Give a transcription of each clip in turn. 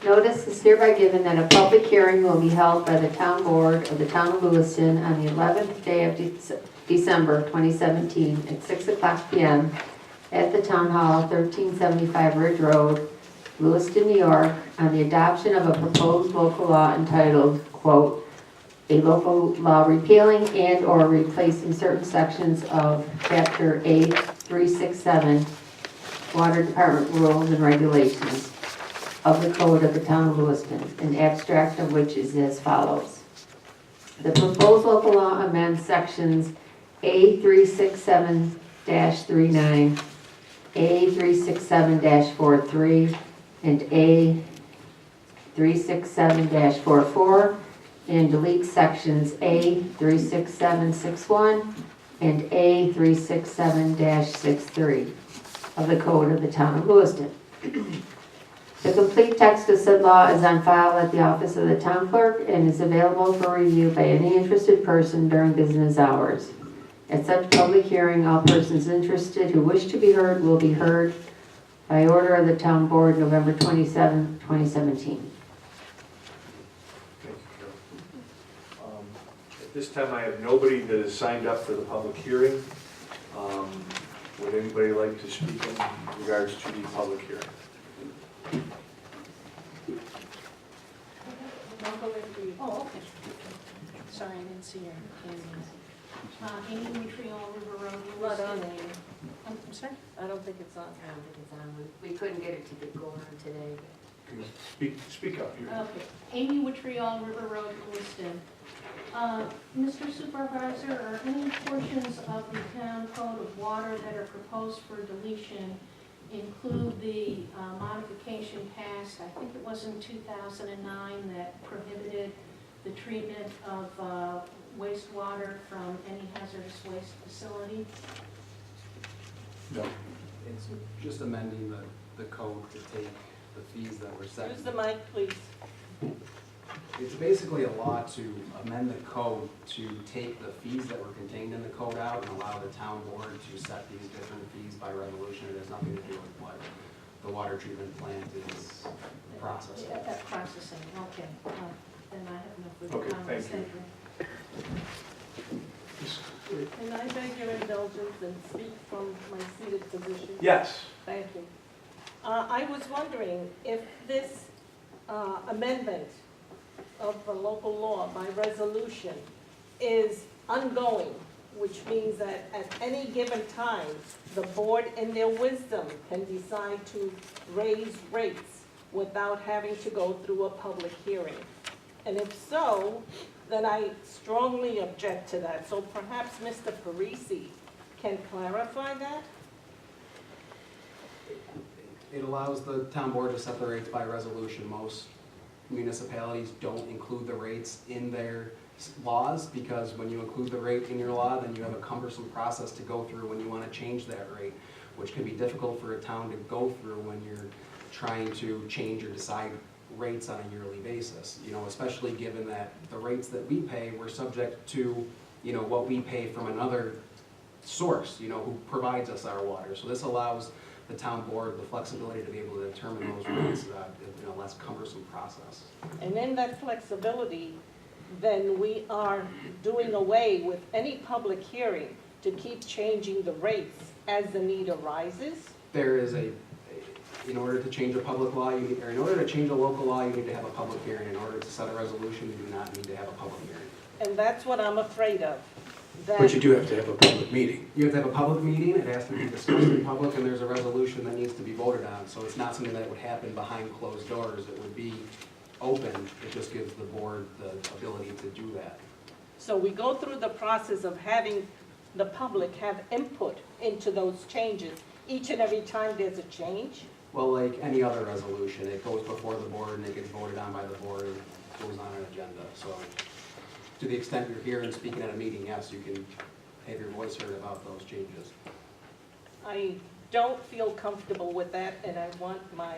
Notice is hereby given that a public hearing will be held by the Town Board of the Town of Lewiston on the 11th day of December 2017 at 6:00 p.m. at the Town Hall, 1375 Ridge Road, Lewiston, New York, on the adoption of a proposed local law entitled, quote, "A local law repealing and or replacing certain sections of Chapter A 367 Water Department Rules and Regulations of the Code of the Town of Lewiston," an abstract of which is as follows. The proposed local law amends sections A 367-39, A 367-43, and A 367-44, and deletes sections A 36761 and A 367-63 of the Code of the Town of Lewiston. The complete text of said law is on file at the office of the town clerk and is available for review by any interested person during business hours. At such public hearing, all persons interested who wish to be heard will be heard by order of the town board, November 27, 2017. Thank you, Carol. At this time, I have nobody that has signed up for the public hearing. Would anybody like to speak in regards to the public hearing? Oh, okay. Sorry, I didn't see your name. Amy Montreal, River Road. Not on there. I'm sorry? I don't think it's on. I don't think it's on. We couldn't get it to go on today. Speak up. Okay. Amy Montreal, River Road, Lewiston. Mr. Supervisor, are any portions of the town code of water that are proposed for deletion include the modification passed, I think it was in 2009, that prohibited the treatment of wastewater from any hazardous waste facility? No. It's just amending the code to take the fees that were set. Use the mic, please. It's basically a law to amend the code to take the fees that were contained in the code out and allow the town board to set these different fees by resolution. It has nothing to do with what the water treatment plant is processing. That processing, okay. Then I have no further Okay, comments. thank you. Can I beg your indulgence and speak from my seated position? Yes. Thank you. I was wondering if this amendment of the local law by resolution is ongoing, which means that at any given time, the board in their wisdom can decide to raise rates without having to go through a public hearing. And if so, then I strongly object to that. So perhaps Mr. Parisi can clarify that? It allows the town board to set the rates by resolution. Most municipalities don't include the rates in their laws, because when you include the rate in your law, then you have a cumbersome process to go through when you want to change that rate, which can be difficult for a town to go through when you're trying to change or decide rates on a yearly basis. You know, especially given that the rates that we pay, we're subject to, you know, what we pay from another source, you know, who provides us our water. So this allows the town board the flexibility to be able to determine those rates in a less cumbersome process. And in that flexibility, then we are doing away with any public hearing to keep changing the rates as the need arises? There is in order to change a public law, or in order to change a local law, you need to have a public hearing. In order to set a resolution, you do not need to have a public hearing. And that's what I'm afraid of. That But you do have to have a public meeting. You have to have a public meeting, it has to be discussed in public, and there's a resolution that needs to be voted on. So it's not something that would happen behind closed doors. It would be open. It just gives the board the ability to do that. So we go through the process of having the public have input into those changes each and every time there's a change? Well, like any other resolution, it goes before the board and it gets voted on by the board and goes on an agenda. So to the extent you're here and speaking at a meeting, yes, you can have your voice heard about those changes. I don't feel comfortable with that, and I want my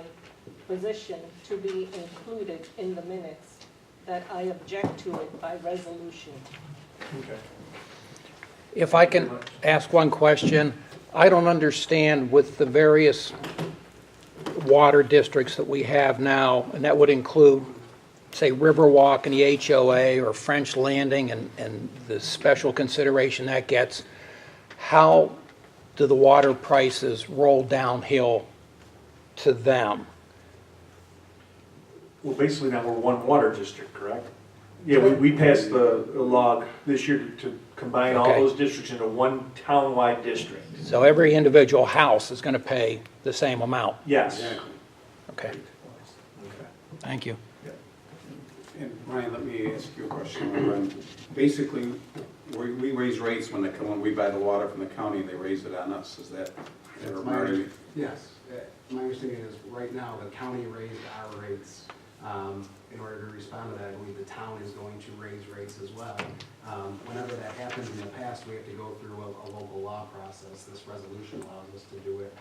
position to be included in the minutes, that I object to it by resolution. Okay. If I can ask one question, I don't understand with the various water districts that we have now, and that would include, say, Riverwalk and the HOA or French Landing and the special consideration that gets, how do the water prices roll downhill to them? Well, basically now we're one water district, correct? Yeah, we passed the law this year to combine all Okay. those districts into one town-wide district. So every individual house is going to pay the same amount? Yes. Okay, Okay. thank you. And Ryan, let me ask you a question. Basically, we raise rates when we buy the water from the county, they raise it on us, is that? Yes, my understanding is right now, the county raised our rates. In order to respond to that, I believe the town is going to raise rates as well. Whenever that happens in the past, we have to go through a local law process. This resolution allows us to do it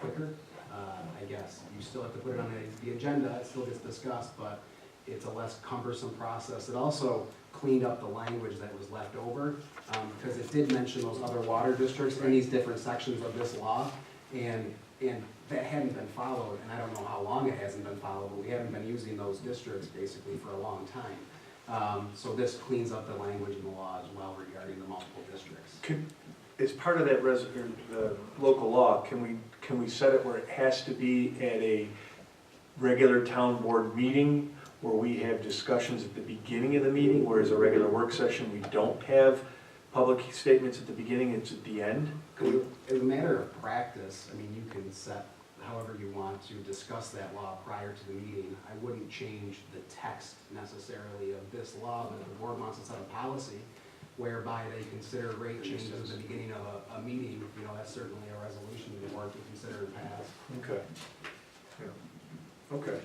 quicker, I guess. You still have to put it on the agenda, it still gets discussed, but it's a less cumbersome process. It also cleaned up the language that was left over, because it did mention those other water districts in these different sections of this law, and that hadn't been followed, and I don't know how long it hasn't been followed, but we haven't been using those districts basically for a long time. So this cleans up the language in the law as well regarding the multiple districts. As part of that the local law, can we set it where it has to be at a regular town board meeting where we have discussions at the beginning of the meeting, whereas a regular work session, we don't have public statements at the beginning, it's at the end? As a matter of practice, I mean, you can set however you want to discuss that law prior to the meeting. I wouldn't change the text necessarily of this law, but if the board wants to set a policy whereby they consider rate changes at the beginning of a meeting, you know, that's certainly a resolution the board can consider and pass. Okay. Yeah. Okay.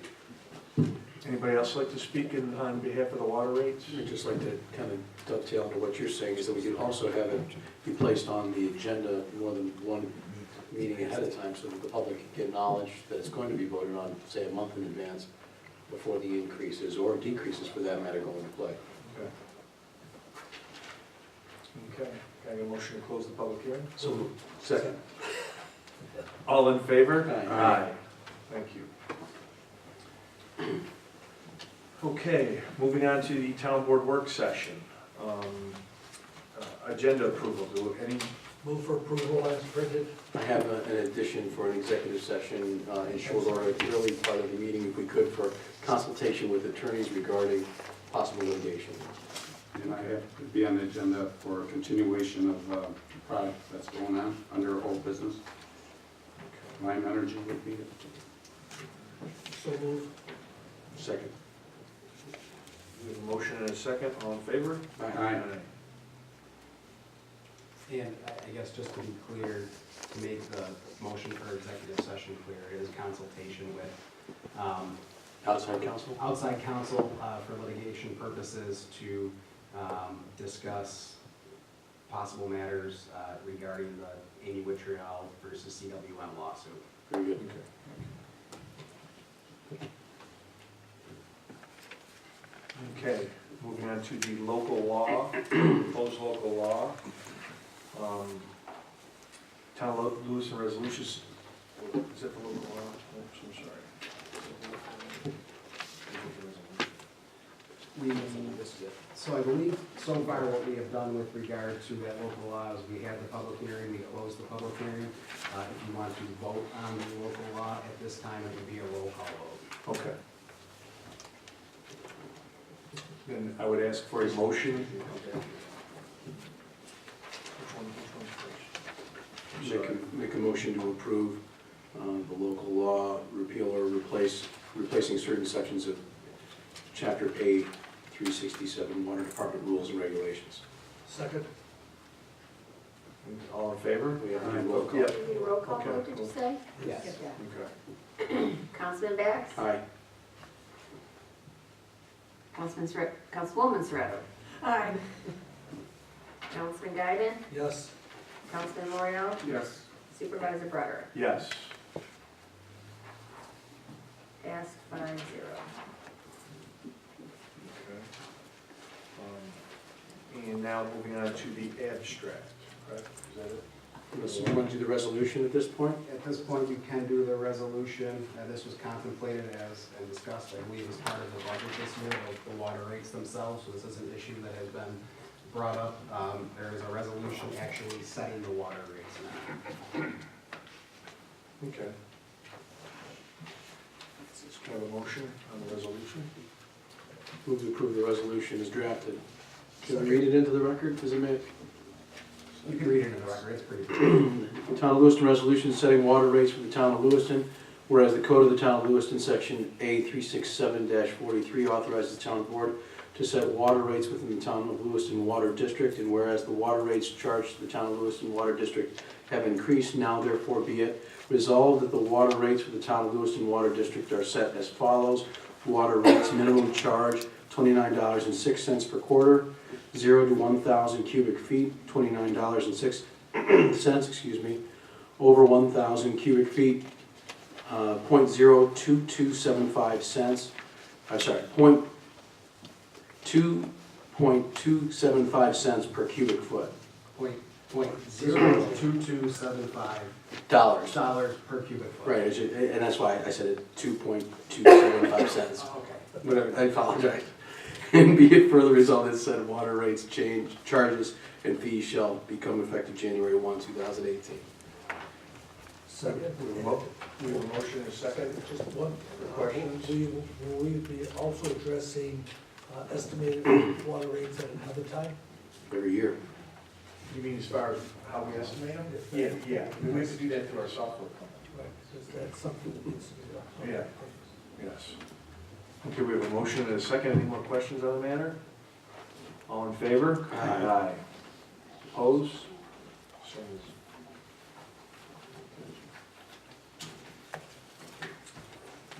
Anybody else like to speak on behalf of the water rates? I'd just like to kind of dovetail into what you're saying, is that we could also have it be placed on the agenda more than one meeting ahead of time, so that the public can get knowledge that it's going to be voted on, say, a month in advance before the increases, or decreases for that matter, go into play. Okay. Okay, can I get a motion to close the public hearing? So moved. Second. All in favor? Aye. Thank you. Okay, moving on to the town board work session. Agenda approval, any? Move for approval as printed. I have an addition for an executive session in short order, the early part of the meeting, if we could, for consultation with attorneys regarding possible litigation. And I have to be on the agenda for a continuation of a project that's going on under old business. Lime Energy would be it. So moved. Second. We have a motion and a second, all in favor? Aye. And I guess just to be clear, to make the motion for executive session clear, it is consultation with Outside counsel? outside counsel for litigation purposes to discuss possible matters regarding the Amy Witrial versus CWM lawsuit. Very good. Okay, moving on to the local law, proposed local law. Town of Lewiston resolutions, is that the local law? Oops, I'm sorry. So I believe so far what we have done with regard to that local law is we had the public hearing, we closed the public hearing. If you want to vote on the local law at this time, it would be a roll call vote. Okay. Then I would ask for a motion. Which one's first? Make a motion to approve the local law, repeal or replacing certain sections of Chapter A, 367, Water Department Rules and Regulations. Second. All in favor? We have to do roll call. Yeah. Need a roll call Okay. vote, did you say? Yes. Okay. Councilman Bax? Aye. Councilwoman Soretta? Aye. Councilman Guiden? Yes. Councilman L'Oreal? Yes. Supervisor Frederick? Yes. Passed 5-0. Okay. And now moving on to the abstract, correct? Is that it? So you want to do the resolution at this point? At this point, you can do the resolution. This was contemplated as and discussed, I believe, as part of the budget this year, the water rates themselves. So this is an issue that has been brought up. There is a resolution actually setting the water rates now. Okay. Can I have a motion on the resolution? Move to approve the resolution as drafted. Can we read it into the record? Does it make? You can read it in the record, it's pretty good. Town of Lewiston resolution setting water rates for the town of Lewiston. Whereas the code of the town of Lewiston, section A 367-43, authorizes the town board to set water rates within the town of Lewiston Water District. And whereas the water rates charged to the town of Lewiston Water District have increased, now therefore be it resolved that the water rates for the town of Lewiston Water District are set as follows. Water rates minimum charge $29.06 per quarter. 0 to 1,000 cubic feet, $29.06, excuse me. Over 1,000 cubic feet, 0.02275 cents. Sorry, 2.275 cents per cubic foot. .02275 Dollars. per cubic foot. Right, and that's why I said it 2.275 cents. Okay. Whatever, I apologize. And be it further resolved that said water rates change, charges, and fees shall become effective January 1, 2018. Second. We have a motion and a second. Just one. Questions? Will we be also addressing estimated water rates at another time? Every year. You mean as far as how we estimate them? Yeah. We have to do that through our software company. Right, is that something that needs to be done? Yeah. Yes. Okay, we have a motion and a second. Any more questions on the matter? All in favor? Aye. Opposed? So moved.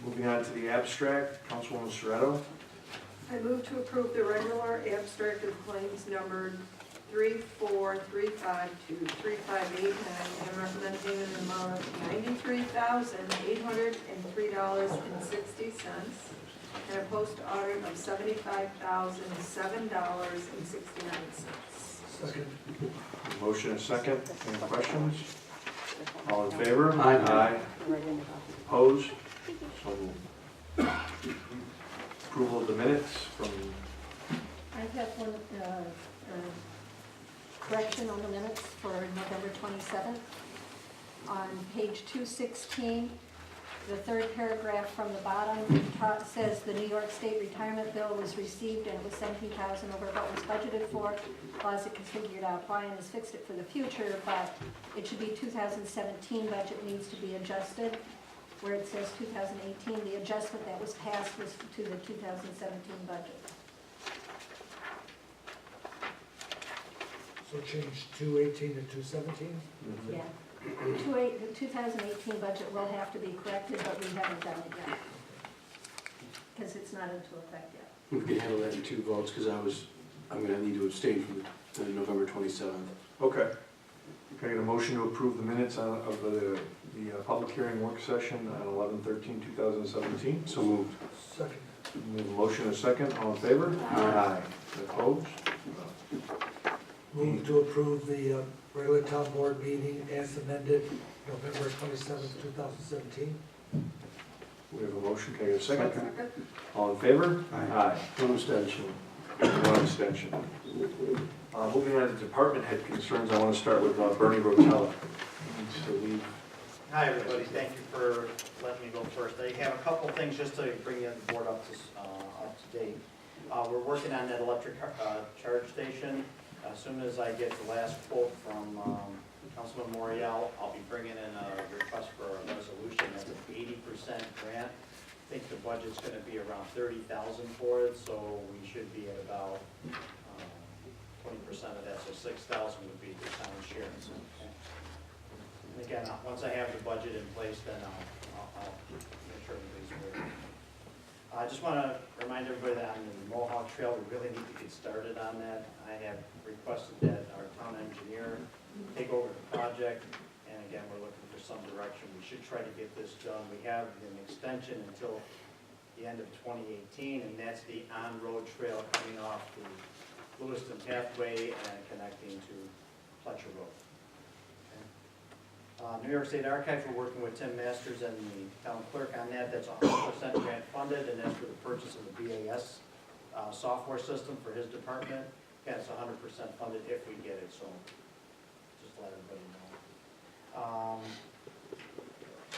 Moving on to the abstract, Councilwoman Serrato. I move to approve the regular abstract of claims numbered 3435 to 3589 and recommend payment in the amount of $93,803.60 and a post audit of $75,007.69. Second. Motion and a second. Any questions? All in favor? Aye. Opposed? So moved. Approval of the minutes from, I have one correction on the minutes for November 27th. On page 216, the third paragraph from the bottom says the New York State retirement bill was received and it was $17,000 over what was budgeted for. Closet has figured out Brian has fixed it for the future, but it should be 2017 budget needs to be adjusted. Where it says 2018, the adjustment that was passed was to the 2017 budget. So change 218 to 217? Yeah. The 2018 budget will have to be corrected, but we haven't done it yet. Because it's not into effect yet. We can handle that in 2 votes, because I'm gonna need to abstain from the November 27th. okay. Can I get a motion to approve the minutes of the public hearing work session on 11/13/2017? So moved. Second. We have a motion and a second. All in favor? Aye. Opposed? Move to approve the regular town board meeting as amended November 27th, 2017. We have a motion. Can I get a second? All in favor? Aye. One abstention. One abstention. Moving on to department head concerns, I want to start with Bernie Rotella. He needs to leave. Hi, everybody. Thank you for letting me go first. I have a couple of things just to bring the board up to date. We're working on that electric charge station. As soon as I get the last quote from Councilman Morial, I'll be bringing in a request for a resolution. That's an 80% grant. I think the budget's going to be around $30,000 for it, so we should be at about 20% of that, so $6,000 would be the town share. Okay. And again, once I have the budget in place, then I'll make sure everybody's aware. I just want to remind everybody that on the Mohawk Trail, we really need to get started on that. I have requested that our town engineer take over the project, and again, we're looking for some direction. We should try to get this done. We have an extension until the end of 2018, and that's the on-road trail coming off the Lewiston Pathway and connecting to Fletcher Road. Okay. New York State Archives, we're working with Tim Masters and the town clerk on that. That's 100% grant funded, and that's for the purchase of the BAS software system for his department. Yeah, it's 100% funded if we get it, so just let everybody know.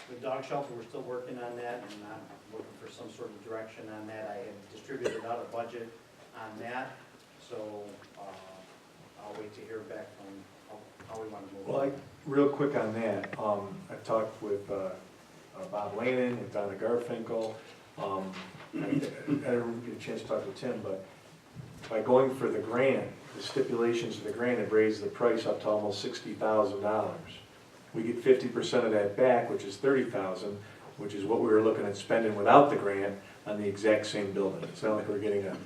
The dog shelter, we're still working on that, and I'm looking for some sort of direction on that. I have distributed out a budget on that, so I'll wait to hear back from how we want to move on. Real quick on that, I've talked with Bob Lannon, with Donna Garfinkel. I didn't get a chance to talk with Tim, but by going for the grant, the stipulations of the grant have raised the price up to almost $60,000. We get 50% of that back, which is $30,000, which is what we were looking at spending without the grant on the exact same building. It's not like we're getting a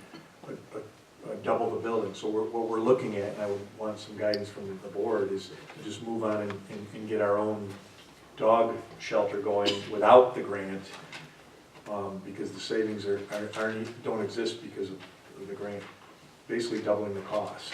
double the building. So what we're looking at, and I would want some guidance from the board, is to just move on and get our own dog shelter going without the grant, because the savings don't exist because of the grant. Basically doubling the cost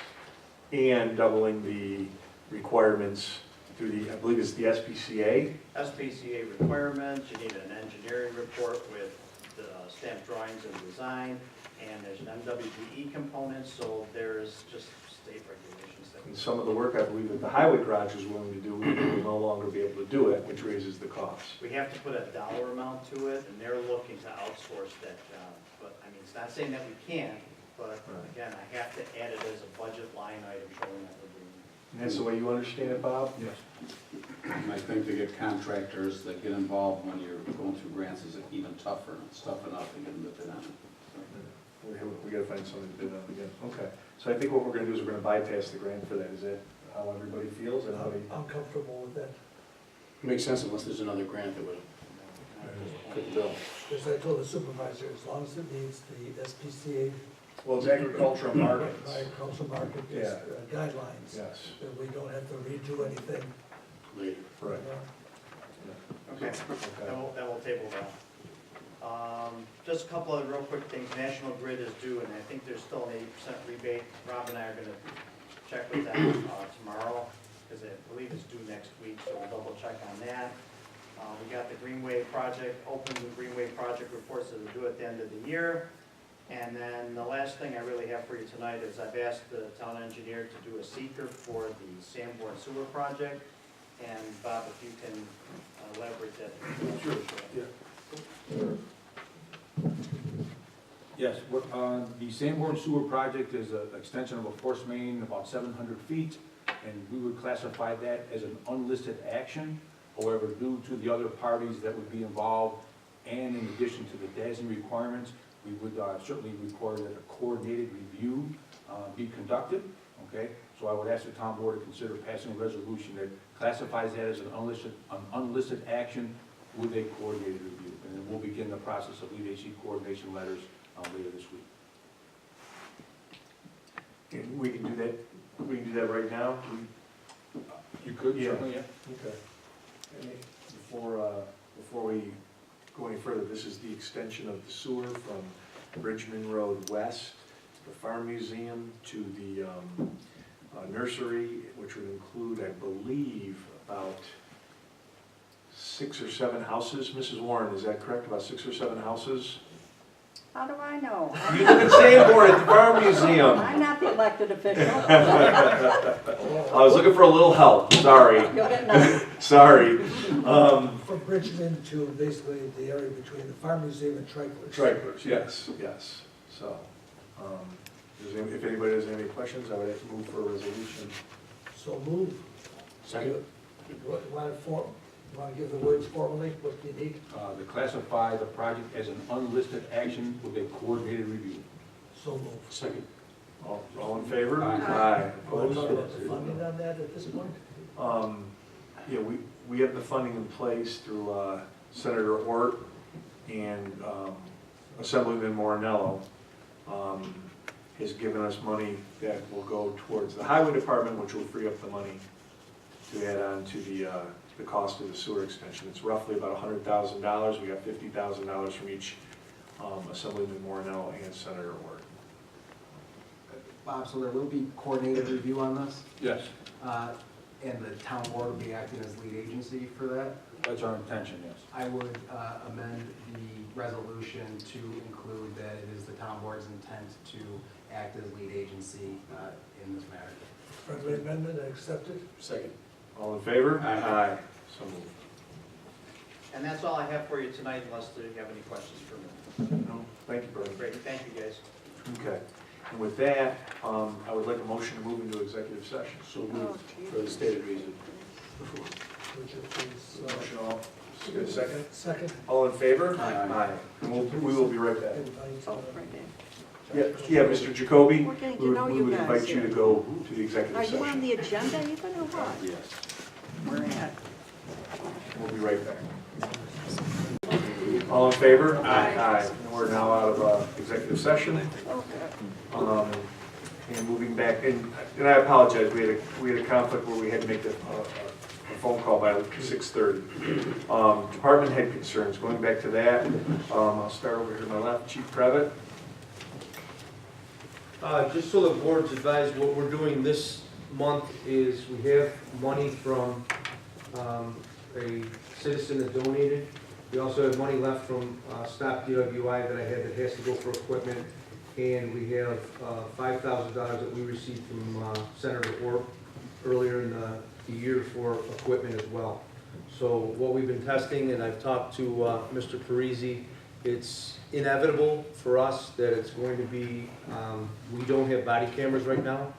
and doubling the requirements through the, I believe it's the SPCA. SPCA requirements, you need an engineering report with the stamped drawings and design, and there's an MWBE component, so there's just state regulations that. And some of the work I believe that the highway garage is willing to do, we will no longer be able to do it, which raises the cost. We have to put a dollar amount to it, and they're looking to outsource that job. But, I mean, it's not saying that we can't, but again, I have to add it as a budget line item showing that we're doing it. And that's the way you understand it, Bob? Yes. And I think to get contractors that get involved when you're going through grants is even tougher. It's tough enough to get them to bid on it. We gotta find something to bid on again. Okay. So I think what we're gonna do is we're gonna bypass the grant for that. Is that how everybody feels? I'm comfortable with that. Makes sense unless there's another grant that would fit the bill. As I told the supervisor, as long as it meets the SPCA. Well, it's agricultural markets. Agricultural market Yeah. guidelines. Yes. That we don't have to redo anything. Later. Right. Okay, that will table that. Just a couple of real quick things. National Grid is due, and I think there's still an 80% rebate. Rob and I are gonna check with them tomorrow, because I believe it's due next week, so we'll double check on that. We got the Greenway project, open Greenway project reports that are due at the end of the year. And then the last thing I really have for you tonight is I've asked the town engineer to do a seeker for the Sanborn Sewer project. And Bob, if you can elaborate that. Sure, yeah. Yes, the Sanborn Sewer Project is an extension of a force main about 700 feet, and we would classify that as an unlisted action. However, due to the other parties that would be involved, and in addition to the DASNY requirements, we would certainly require that a coordinated review be conducted, okay? So I would ask the town board to consider passing a resolution that classifies that as an unlisted action with a coordinated review. And then we'll begin the process of lead agency coordination letters later this week. And we can do that right now? You could, Yeah. certainly, yeah. Okay. Before we go any further, this is the extension of the sewer from Bridgman Road West, the Farm Museum, to the nursery, which would include, I believe, about 6 or 7 houses. Mrs. Warren, is that correct? About 6 or 7 houses? How do I know? You live in Sanborn at the Farm Museum. I'm not the elected official. I was looking for a little help, sorry. You'll get nothing. Sorry. From Bridgman to basically the area between the Farm Museum and Tricklers. Tricklers, yes, yes. So, if anybody has any questions, I would have to move for a resolution. So move. Second. You want to give the words formally, what you need? To classify the project as an unlisted action with a coordinated review. So move. Second. All in favor? Aye. Want to Opposed? talk about the funding on that at this point? Yeah, we have the funding in place through Senator Hort and Assemblyman Morinello has given us money that will go towards the highway department, which will free up the money to add on to the cost of the sewer extension. It's roughly about $100,000. We got $50,000 from each Assemblyman Morinello and Senator Hort. Bob, so there will be coordinated review on this? Yes. And the town board will be acting as lead agency for that. That's our intention, yes. I would amend the resolution to include that it is the town board's intent to act as lead agency in this matter. Friendly amendment, accepted. Second. All in favor? Aye. So moved. And that's all I have for you tonight, unless you have any questions for me. No, thank you, Brian. Great, thank you, guys. Okay. And with that, I would like a motion to move into executive session. So moved for the stated reason. Would you please, Motion all, just get a second? second? All in favor? Aye. And we will be right back. Invite, Oh, right there. Yeah, Mr. Jacoby, We're getting we to know would you would guys invite you here. to go to the Are executive you on session. the agenda even or what? Yes. Where at? We'll be right back. All in favor? Aye. And we're now out of executive session. Okay. And moving back, and I apologize, we had a conflict where we had to make a phone call by 6:30. Department head concerns, going back to that, I'll start over here to my left, Chief Previtt. Just so the board's advised, what we're doing this month is we have money from a citizen that donated. We also have money left from Stop DWI that I had that has to go for equipment. And we have $5,000 that we received from Senator Orr earlier in the year for equipment as well. So what we've been testing, and I've talked to Mr. Parisi, it's inevitable for us that it's going to be, we don't have body cameras right now.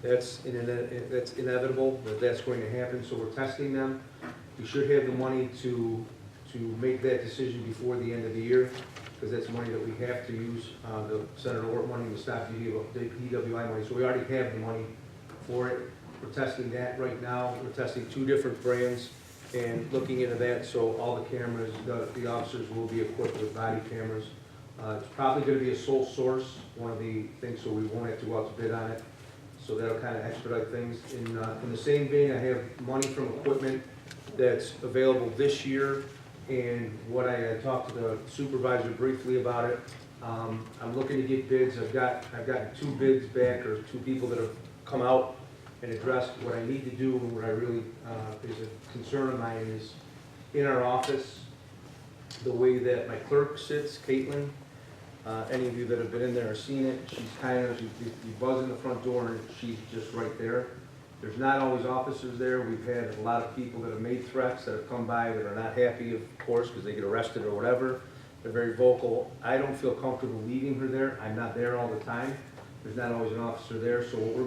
That's inevitable that that's going to happen, so we're testing them. We should have the money to make that decision before the end of the year, because that's money that we have to use, the Senator Orr money, the Stop DWI money. So we already have the money for it. We're testing that right now. We're testing 2 different brands and looking into that, so all the cameras, the officers will be equipped with body cameras. It's probably gonna be a sole source, one of the things, so we won't have to go out to bid on it. So that'll kind of expedite things. In the same vein, I have money from equipment that's available this year. And what I talked to the supervisor briefly about it, I'm looking to get bids. I've gotten 2 bids back, or 2 people that have come out and addressed what I need to do, and what I really is a concern of mine is in our office, the way that my clerk sits, Caitlin. Any of you that have been in there or seen it, she's kind of, you buzz in the front door and she's just right there. There's not always officers there. We've had a lot of people that have made threats that have come by that are not happy, of course, because they get arrested or whatever. They're very vocal. I don't feel comfortable leaving her there. I'm not there all the time. There's not always an officer there. So what I'm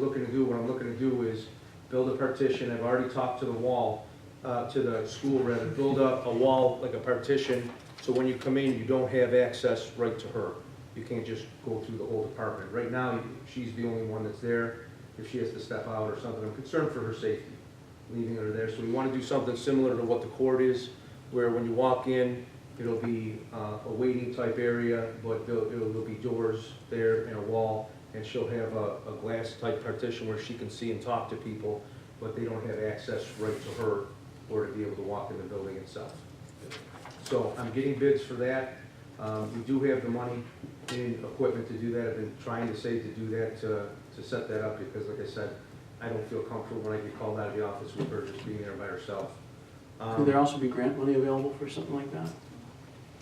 looking to do is build a partition. I've already talked to the wall, to the school rather, build up a wall like a partition, so when you come in, you don't have access right to her. You can't just go through the whole department. Right now, she's the only one that's there. If she has to step out or something, I'm concerned for her safety, leaving her there. So we want to do something similar to what the court is, where when you walk in, it'll be a waiting type area, but there'll be doors there and a wall, and she'll have a glass type partition where she can see and talk to people, but they don't have access right to her or to be able to walk in the building itself. So I'm getting bids for that. We do have the money in equipment to do that. I've been trying to save to do that, to set that up, because like I said, I don't feel comfortable when I get called out of the office with her just being there by herself. Could there also be grant money available for something like that?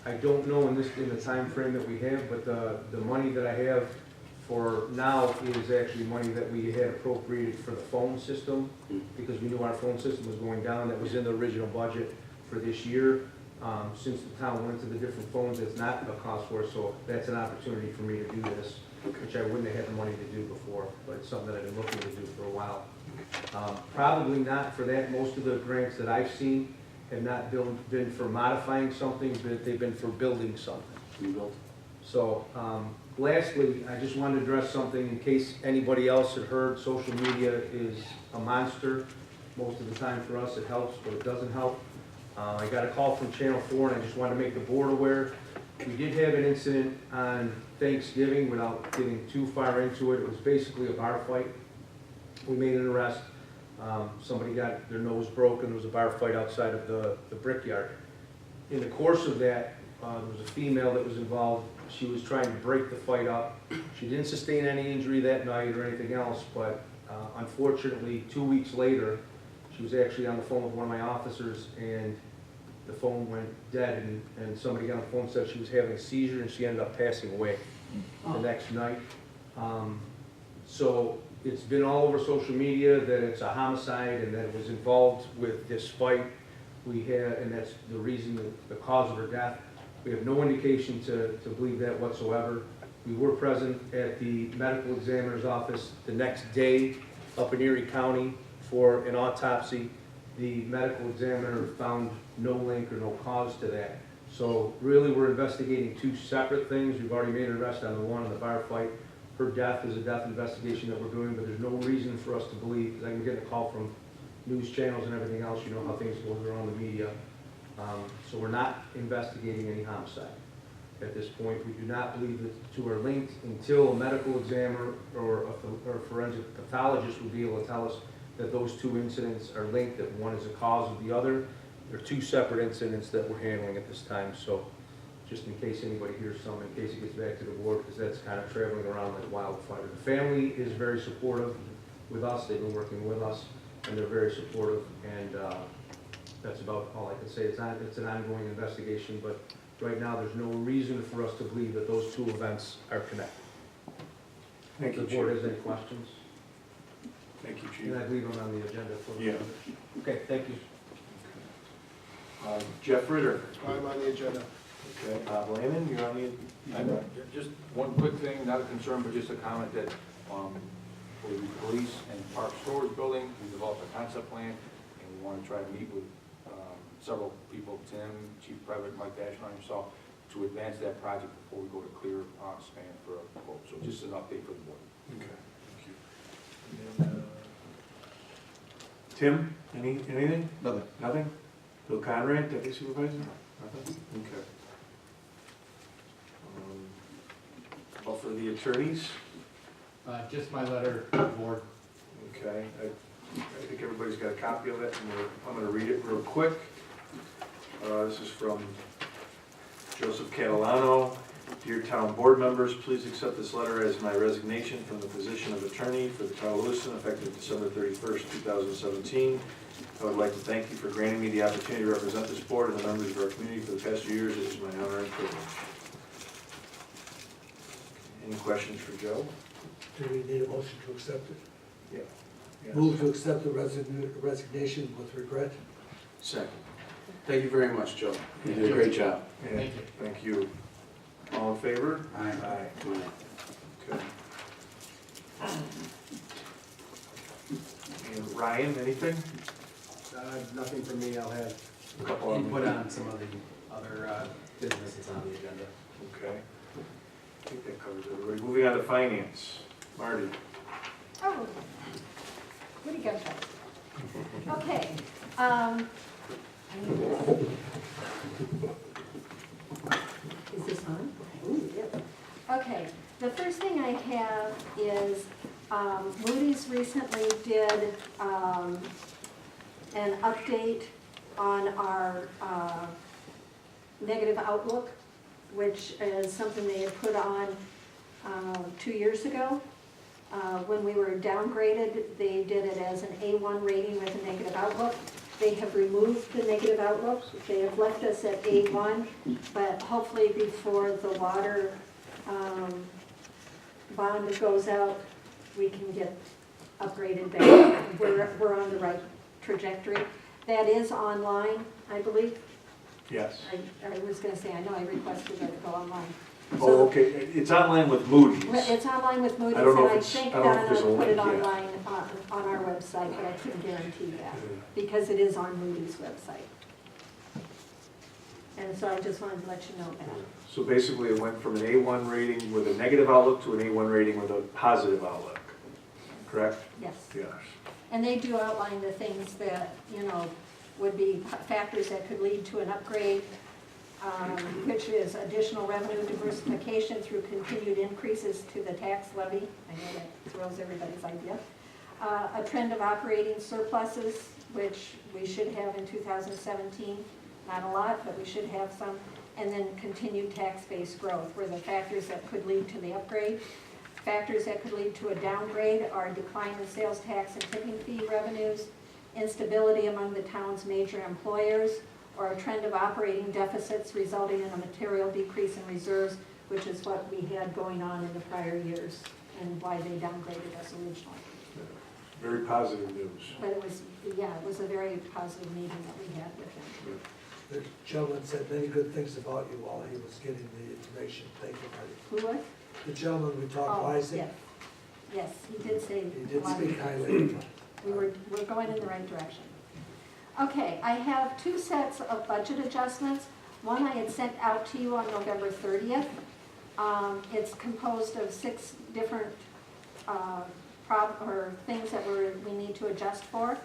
I don't know in the time frame that we have, but the money that I have for now is actually money that we had appropriated for the phone system, because we knew our phone system was going down. That was in the original budget for this year. Since the town went to the different phones, it's not a cost for us, so that's an opportunity for me to do this, which I wouldn't have had the money to do before, but it's something that I've been looking to do for a while. Probably not for that. Most of the grants that I've seen have not been for modifying something, but they've been for building something. Rebuilt. So, lastly, I just wanted to address something in case anybody else had heard. Social media is a monster. Most of the time for us it helps, but it doesn't help. I got a call from Channel 4, and I just wanted to make the board aware. We did have an incident on Thanksgiving without getting too far into it. It was basically a bar fight. We made an arrest. Somebody got their nose broken. There was a bar fight outside of the brickyard. In the course of that, there was a female that was involved. She was trying to break the fight up. She didn't sustain any injury that night or anything else, but unfortunately, 2 weeks later, She was actually on the phone with one of my officers, and the phone went dead, and somebody got on the phone and said she was having a seizure, and she ended up passing away the next night. So it's been all over social media that it's a homicide and that it was involved with this fight. And that's the reason, the cause of her death. We have no indication to believe that whatsoever. We were present at the medical examiner's office the next day up in Erie County for an autopsy. The medical examiner found no link or no cause to that. So really, we're investigating two separate things. We've already made an arrest on the one in the bar fight. Her death is a death investigation that we're doing, but there's no reason for us to believe, because I'm getting a call from news channels and everything else, you know how things go around the media. So we're not investigating any homicide at this point. We do not believe that the two are linked until a medical examiner or a forensic pathologist will be able to tell us that those two incidents are linked, that one is a cause of the other. They're two separate incidents that we're handling at this time. So just in case anybody hears some, in case it gets back to the board, because that's kind of traveling around like wildfire. The family is very supportive with us. They've been working with us, and they're very supportive, and that's about all I can say. It's an ongoing investigation, but right now there's no reason for us to believe that those two events are connected. Thank you, If the board Chief. has any questions, Thank you, and Chief. I believe I'm on the agenda for. Yeah. Okay, thank you. Jeff Ritter. I'm on the agenda. Okay, Bob Lehman, you're on the, Just one quick thing, not a concern, but just a comment that for the police and park storage building, we developed a concept plan, and we want to try to meet with several people, Tim, Chief Private Mike Dashner, and yourself, to advance that project before we go to clear span for a quote. So just an update for the board. okay, thank you. And then, Tim, anything? Nothing. Nothing? Bill Conrad, Deputy Supervisor? Nothing? Okay. Well, for the attorneys, Just my letter to the board. okay, I think everybody's got a copy of it, and I'm gonna read it real quick. This is from Joseph Catalano. Dear town board members, please accept this letter as my resignation from the position of attorney for the town of Lewiston effective December 31st, 2017. I would like to thank you for granting me the opportunity to represent this board and the members of our community for the past few years. It is my honor and privilege. Any questions for Joe? Do we need a motion to accept it? Yeah. Yes. Move to accept the resignation with regret. Second. Thank you very much, Joe. You did a great job. Yeah, Thank you. Thank you. All in favor? Aye. Okay. And Ryan, anything? Nothing from me. I'll have A couple of input on some of the other business that's on the agenda. Okay. I think that covers everybody. Moving on to finance. Marty. Oh, what do you got, guys? Okay, Is this on? Ooh, yeah. Okay, the first thing I have is Moody's recently did an update on our negative outlook, which is something they had put on 2 years ago. When we were downgraded, they did it as an A1 rating with a negative outlook. They have removed the negative outlook. They have left us at A1, but hopefully before the water bond goes out, we can get upgraded back. We're on the right trajectory. That is online, I believe. Yes. I was gonna say, I know I requested that it go online. Oh, okay. It's online with Moody's. It's online with Moody's, I don't know and if I it's- think I don't know if Donna there's a put link it yet. online on our website, but I couldn't guarantee that, because it is on Moody's website. And so I just wanted to let you know that. So basically, it went from an A1 rating with a negative outlook to an A1 rating with a positive outlook, correct? Yes. Yes. And they do outline the things that, would be factors that could lead to an upgrade, which is additional revenue diversification through continued increases to the tax levy. I know that throws everybody's idea. A trend of operating surpluses, which we should have in 2017. Not a lot, but we should have some. And then continued tax base growth were the factors that could lead to the upgrade. Factors that could lead to a downgrade are decline in sales tax and tipping fee revenues, instability among the town's major employers, or a trend of operating deficits resulting in a material decrease in reserves, which is what we had going on in the prior years and why they downgraded us originally. Very positive news. But it was, yeah, it was a very positive meeting that we had with him. The gentleman said many good things about you while he was getting the information. Thank you, Marty. Who was? The gentleman we talked, Oh, Isaac, yes. Yes, he did say. he did a lot of speak good highly things. of him. We're going in the right direction. Okay, I have two sets of budget adjustments. One I had sent out to you on November 30th. It's composed of 6 different things that we need to adjust for.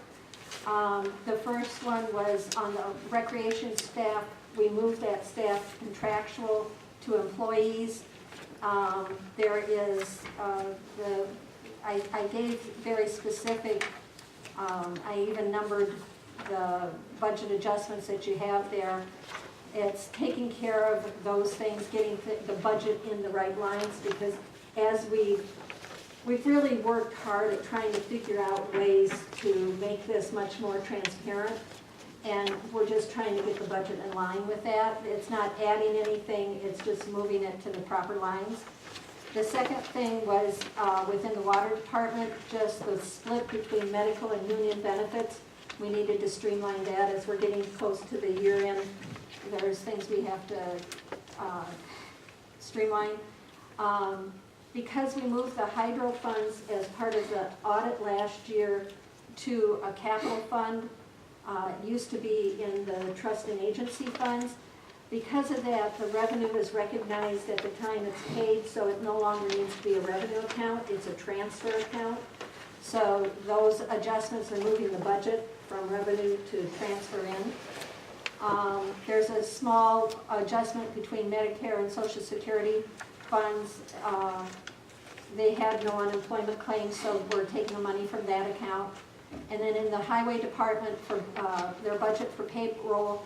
The first one was on the recreation staff. We moved that staff contractual to employees. There is I gave very specific, I even numbered the budget adjustments that you have there. It's taking care of those things, getting the budget in the right lines, because as we've really worked hard at trying to figure out ways to make this much more transparent, and we're just trying to get the budget in line with that. It's not adding anything, it's just moving it to the proper lines. The second thing was within the water department, just the split between medical and union benefits. We needed to streamline that as we're getting close to the year end. There's things we have to streamline. Because we moved the hydro funds as part of the audit last year to a capital fund, it used to be in the trust and agency funds. Because of that, the revenue is recognized at the time it's paid, so it no longer needs to be a revenue account, it's a transfer account. So those adjustments are moving the budget from revenue to transfer in. There's a small adjustment between Medicare and Social Security funds. They had no unemployment claims, so we're taking the money from that account. And then in the highway department, for their budget for payroll,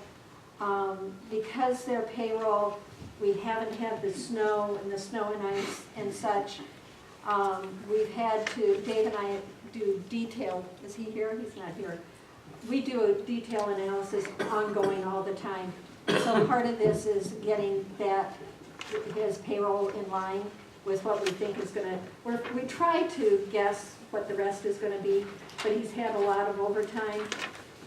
because their payroll, we haven't had the snow and ice and such, we've had to, Dave and I do detailed, is he here? He's not here. We do a detail analysis ongoing all the time. So part of this is getting that, his payroll in line with what we think is gonna, we try to guess what the rest is gonna be, but he's had a lot of overtime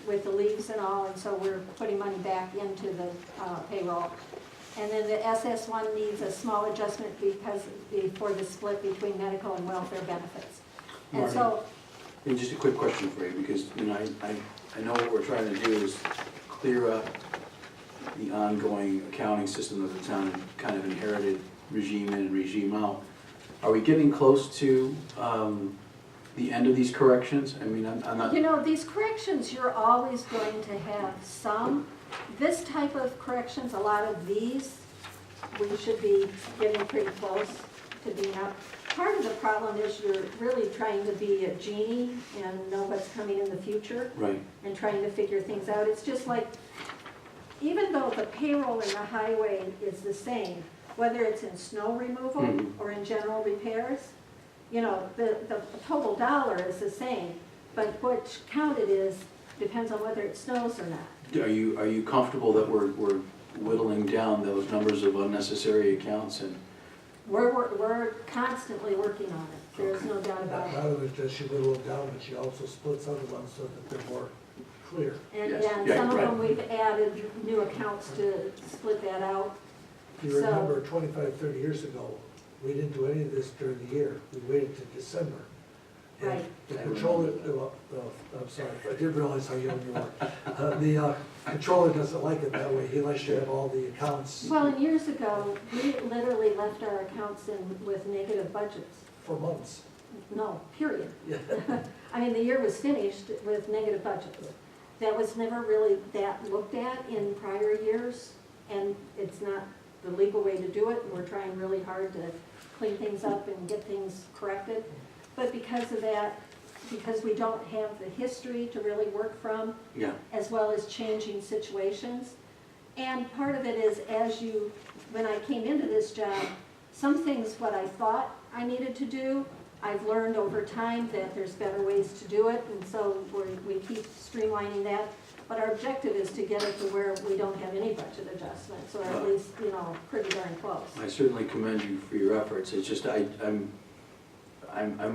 with the leaves and all, and so we're putting money back into the payroll. And then the SS1 needs a small adjustment because for the split between medical and welfare benefits. And Marty, so, and just a quick question for you, because I know what we're trying to do is clear up the ongoing accounting system that the town kind of inherited, regime in and regime out. Are we getting close to the end of these corrections? I mean, I'm not... you know, these corrections, you're always going to have some. This type of corrections, a lot of these, we should be getting pretty close to being up. Part of the problem is you're really trying to be a genie and know what's coming in the future. Right. And trying to figure things out. It's just like, even though the payroll in the highway is the same, whether it's in snow removal or in general repairs, you know, the total dollar is the same, but which count it is depends on whether it snows or not. Are you comfortable that we're whittling down those numbers of unnecessary accounts? And We're constantly working on it. There's no doubt about Not it. only does she whittle them down, but she also splits other ones so that they're more clear. And Yes. yeah, Yeah, some of right. them we've added new accounts to split that out. If you remember 25, 30 years ago, we didn't do any of this during the year. We waited to December. And Right. the controller, I'm sorry, I didn't realize how young you were. The controller doesn't like it that way. He likes to have all the accounts Well, and years ago, we literally left our accounts in with negative budgets. for months. No, period. Yeah. I mean, the year was finished with negative budgets. That was never really that looked at in prior years, and it's not the legal way to do it. We're trying really hard to clean things up and get things corrected. But because of that, because we don't have the history to really work from, yeah, as well as changing situations. And part of it is when I came into this job, some things what I thought I needed to do I've learned over time that there's better ways to do it, and so we keep streamlining that. But our objective is to get it to where we don't have any budget adjustments, or at least, pretty darn close. I certainly commend you for your efforts. It's just, I'm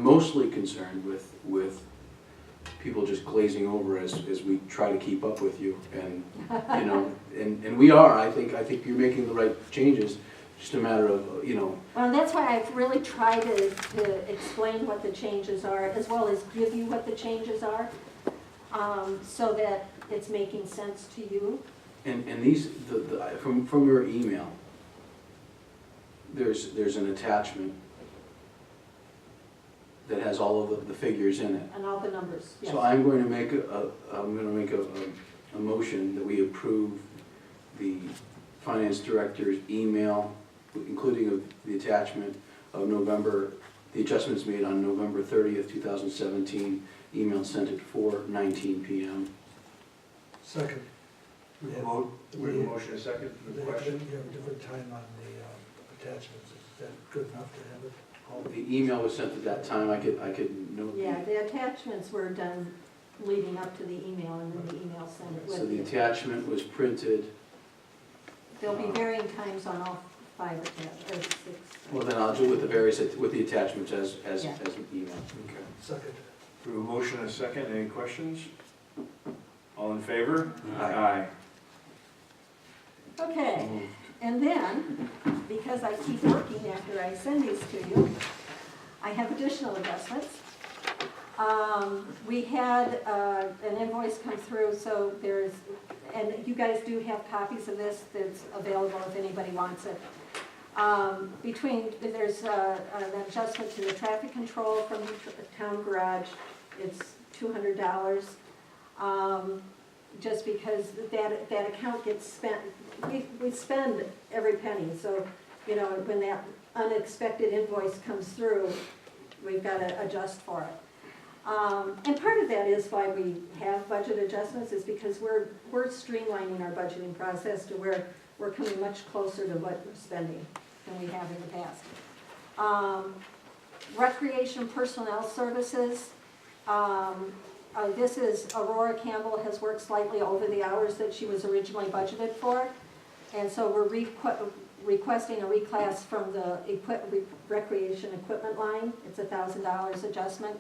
mostly concerned with people just glazing over as we try to keep up with you. And, and we are, I think you're making the right changes, just a matter of, Well, that's why I've really tried to explain what the changes are, as well as give you what the changes are, so that it's making sense to you. And these, from your email, there's an attachment that has all of the figures in it. And all the numbers, yes. So I'm going to make a motion that we approve the finance director's email, including of the attachment of the adjustments made on November 30th, 2017, email sent at 4:19 p.m. Second. We have a motion, a second for the question? You have a different time on the attachments. Is that good enough to have it all? The email was sent at that time. I could note. Yeah, the attachments were done leading up to the email, and then the email sent it with So the it. attachment was printed. There'll be varying times on all 5 or 6. Well, then I'll do with the attachments as Yeah. an email. Okay. Second. We have a motion, a second. Any questions? All in favor? Aye. Okay, and then, because I keep working after I send these to you, I have additional adjustments. We had an invoice come through, so and you guys do have copies of this that's available if anybody wants it. There's an adjustment to the traffic control from the town garage. It's $200. Just because that account gets spent, we spend every penny, so, when that unexpected invoice comes through, we've got to adjust for it. And part of that is why we have budget adjustments, is because we're streamlining our budgeting process to where we're coming much closer to what we're spending than we have in the past. Recreation personnel services. This is Aurora Campbell has worked slightly over the hours that she was originally budgeted for. And so we're requesting a reclass from the recreation equipment line. It's $1,000 adjustment.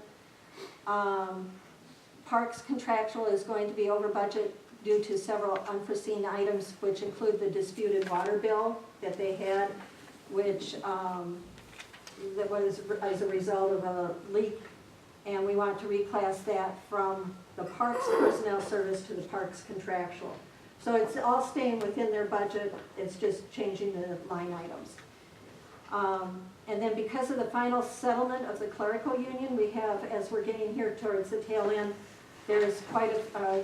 Parks contractual is going to be over budget due to several unforeseen items, which include the disputed water bill that they had, which that was as a result of a leak. And we want to reclass that from the Parks Personnel Service to the Parks Contractual. So it's all staying within their budget, it's just changing the line items. And then because of the final settlement of the clerical union, we have, as we're getting here towards the tail end, there's quite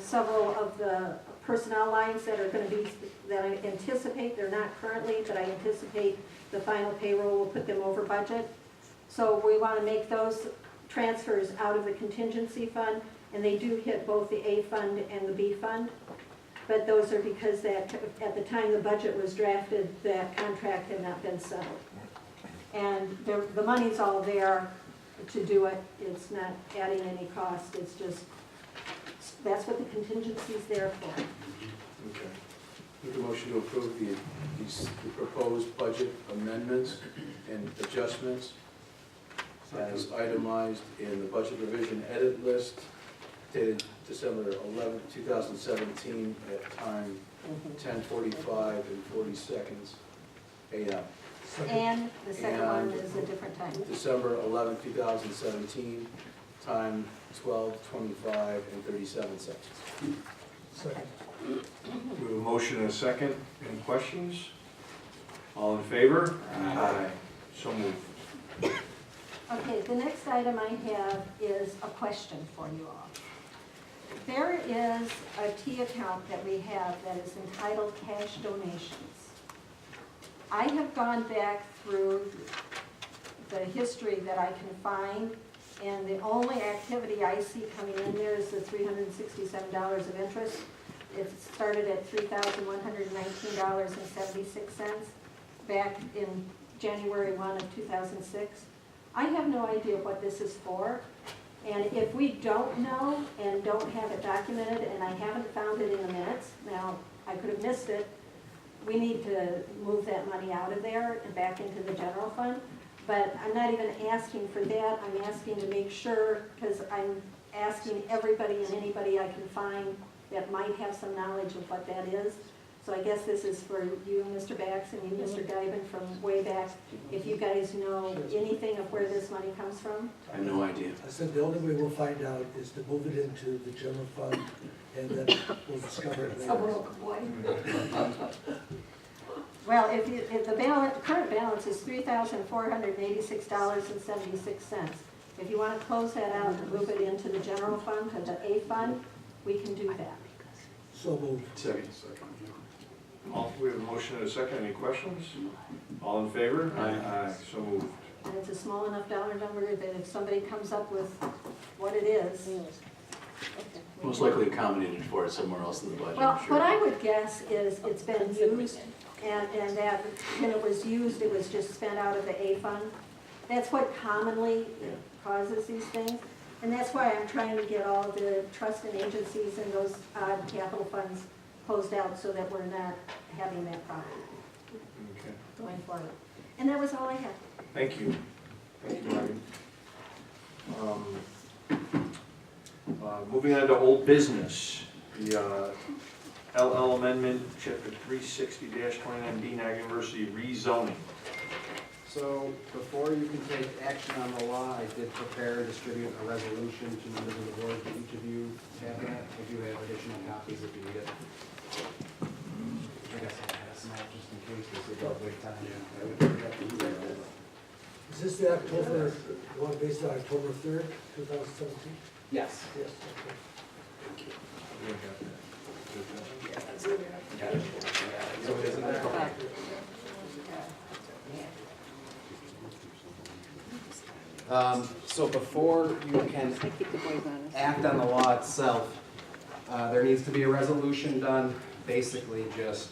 several of the personnel lines that are going to be, that I anticipate, they're not currently, but I anticipate the final payroll will put them over budget. So we want to make those transfers out of the contingency fund, and they do hit both the A fund and the B fund. But those are because that, at the time the budget was drafted, that contract had not been settled. And the money's all there to do it. It's not adding any cost. It's just, that's what the contingency's there for. Okay. Make a motion to approve the proposed budget amendments and adjustments as itemized in the budget revision edit list dated December 11, 2017 at time 10:45 and 40 seconds a.m. And the second one is a different time. December 11, 2017, time 12:25 and 37 seconds. Second. We have a motion and a second. Any questions? All in favor? Aye. So moved. Okay, the next item I have is a question for you all. There is a T account that we have that is entitled cash donations. I have gone back through the history that I can find, and the only activity I see coming in there is the $367 of interest. It started at $3,119.76 back in January 1 of 2006. I have no idea what this is for. And if we don't know and don't have it documented, and I haven't found it in the minutes, now, I could have missed it, we need to move that money out of there and back into the general fund. But I'm not even asking for that, I'm asking to make sure, because I'm asking everybody and anybody I can find that might have some knowledge of what that is. So I guess this is for you, Mr. Bax, and you, Mr. Guyman, from way back, if you guys know anything of where this money comes from. I have no idea. I said the only way we'll find out is to move it into the general fund, and then we'll discover it Oh, later. well, boy. Well, if the balance, current balance is $3,486.76. If you want to close that out and move it into the general fund, to the A fund, we can do that. So moved. Second. We have a motion and a second. Any questions? All in favor? Aye. So moved. And it's a small enough dollar number that if somebody comes up with what it is. Most likely accommodated for it somewhere else in the budget, Well, I'm sure. what I would guess is it's been used, and that when it was used, it was just spent out of the A fund. That's what commonly causes these things. And that's why I'm trying to get all the trust and agencies and those odd capital funds closed out so that we're not having that problem Okay. going forward. And that was all I had. Thank you. Thank you, Marty. Moving on to old business, the LL Amendment, Chapter 360-29B, Niagara University rezoning. So before you can take action on the law, I did prepare and distribute a resolution to members of the board. Each of you have that. I do have additional copies if you need it. I guess I'll pass them out just in case this is a wait time. Is this the October, the one based on October 3rd, 2017? Yes. Yes, okay. So it isn't there? Okay. So before you can act on the law itself, there needs to be a resolution done, basically just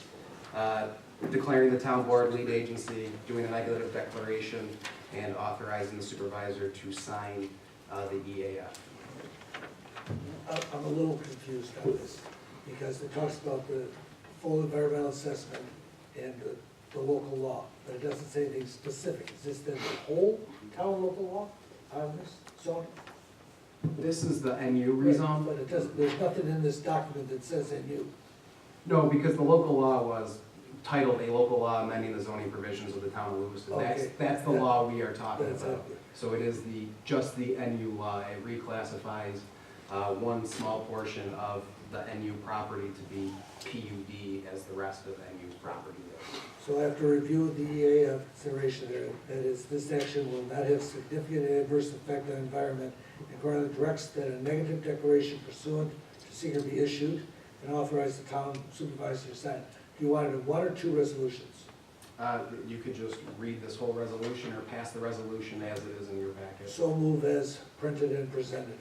declaring the town board lead agency, doing a negative declaration, and authorizing the supervisor to sign the EAF. I'm a little confused on this, because it talks about the full environmental assessment and the local law, but it doesn't say anything specific. Is this then the whole town local law on this zone? This is the NU rezone? But it doesn't, there's nothing in this document that says NU. No, because the local law was titled a local law amending the zoning provisions of the town of Lewiston. Okay. That's the law we are talking That's about. it. So it is just the NU law. It reclassifies one small portion of the NU property to be PUD as the rest of NU's property is. So after review of the EAF consideration there, that is, this action will not have significant adverse effect on the environment, and accordingly directs that a negative declaration pursuant to seeker be issued and authorize the town supervisor to sign. Do you want it in one or two resolutions? You could just read this whole resolution or pass the resolution as it is in your packet. So move as printed and presented.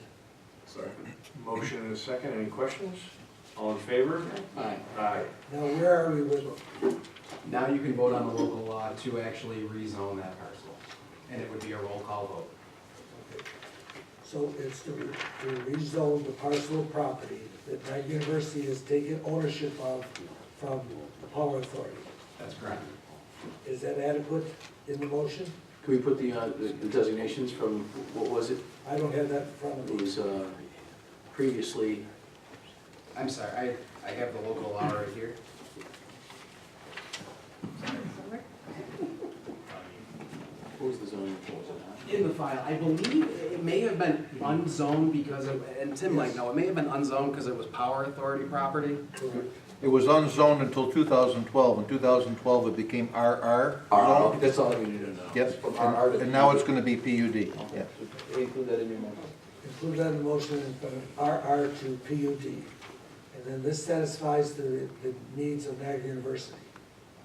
Motion and a second. Any questions? All in favor? Aye. Aye. Now, where are we with, Now you can vote on the local law to actually rezone that parcel, and it would be a roll call vote. so it's to rezone the parcel of property that Niagara University has taken ownership of from the Power Authority. That's correct. Is that adequate in the motion? Can we put the designations from, what was it? I don't have that in front of It me. was previously, I'm sorry, I have the local law right here. what was the zoning, what was it? In the file, I believe it may have been unzoned because of, and Tim might know, it may have been unzoned because it was Power Authority property. Correct. It was unzoned until 2012. In 2012, it became RR Okay, zone. that's all I needed to know. Yes, From RR to and now it's gonna be PUD, yes. Include that in your motion. Include that in the motion and from RR to PUD. And then this satisfies the needs of Niagara University.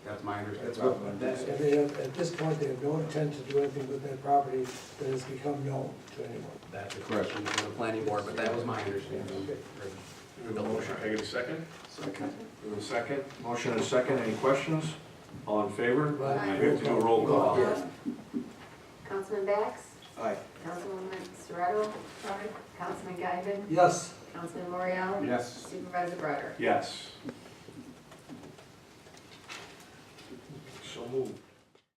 That's my understanding. And they have, at this point, they have no intent to do anything with that property that has become known to anyone. That's a question for the planning board, but that was my understanding. We have a motion. Can I get a second? Second. We have a second. Motion and a second. Any questions? All in favor? Aye. We have to do a roll call. Yes. Councilman Bax? Aye. Councilwoman Sarado. Aye. Councilman Guyven. Yes. Councilman L'Oreal. Yes. Supervisor Brother. Yes. So moved.